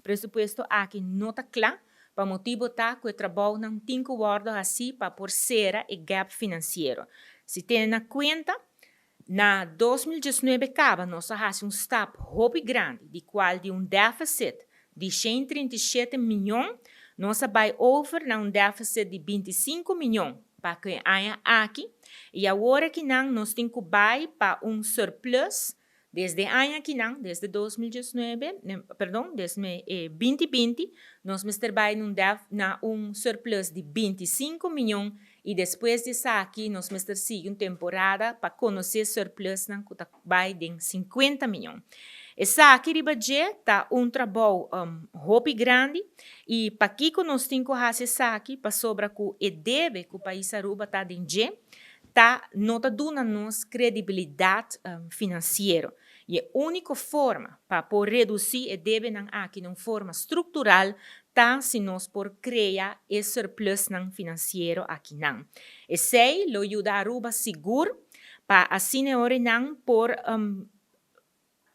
presupuesto aqui não está claro, para motivo tá que o trabalho não tem que guardar assim para por ser e gap financeiro. Se tem na conta, na 2019 acaba nós fazemos step hobby grande, de qual de déficit de 137 milhões, nós vai over na déficit de 25 milhões para que haja aqui, e agora que não, nós temos que vai para surplus desde ano que não, desde 2019, perdão, desde 2020, nós vamos trabalhar na surplus de 25 milhões e depois disso aqui, nós vamos ter uma temporada para conhecer surplus que vai de 50 milhões. Essa aqui de budget está trabalho hobby grande e para que nós temos que fazer isso aqui, para sobra que o deve que o país Aruba está dentro, não está dando nos credibilidade financeira. E a única forma para reduzir o deve aqui de uma forma estrutural tá se nós por criar esse surplus financeiro aqui não. E sei, lo ajuda a Aruba seguro para assim agora não por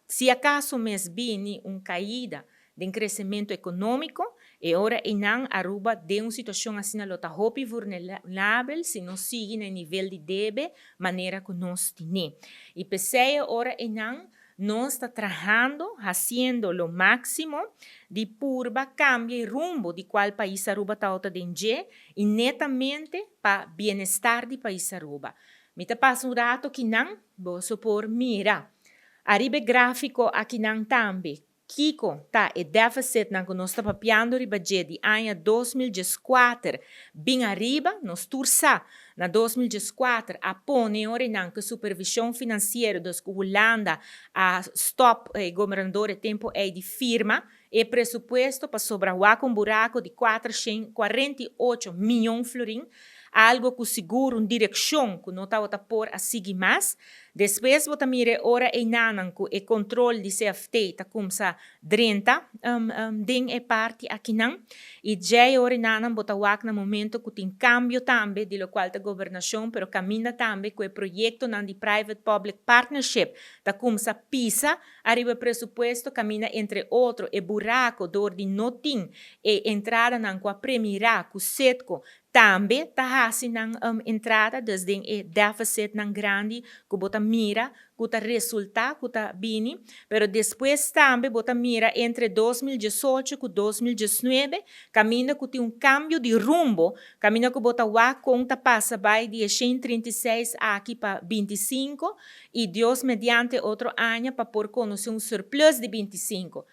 se acaso mês viene caída de crescimento econômico, e agora não Aruba de uma situação assim ela está muito vulnerável se não sigue no nível de deve maneira que nós temos. E pensei agora não nós está trabalhando, fazendo o máximo de purba cambio e rumbo de qual país Aruba está dentro e netamente para bem-estar do país Aruba. Me está passando rato que não, vou supor, mira, arriba gráfico aqui não também, Kiko tá e déficit que nós está papiando o budget de ano 2014 bem arriba, nós tursa na 2014 a pone ora não que supervisão financeira dos que Holanda a stop governador tempo é de firma e presupuesto para sobrar um buraco de 448 milhões florim, algo que seguro uma direção que não está por a seguir mais. Depois, você mira ora e nanan que o controle de CFT está começar 30 den é parte aqui não. E já ora nanan bota wak na momento que tem cambio também de lo qual a governação, pero caminha também com o projeto de private public partnership está começar pisa arriba presupuesto caminha entre outro e buraco do de notin e entrada nan com a primeira com setco também está fazendo entrada desde o déficit grande que bota mira, que está resultado, que está bem, pero depois também bota mira entre 2018 e 2019, caminha que tem cambio de rumbo, caminha que bota a conta passa vai de 136 aqui para 25 e Deus mediante outro ano para por conhecer surplus de 25.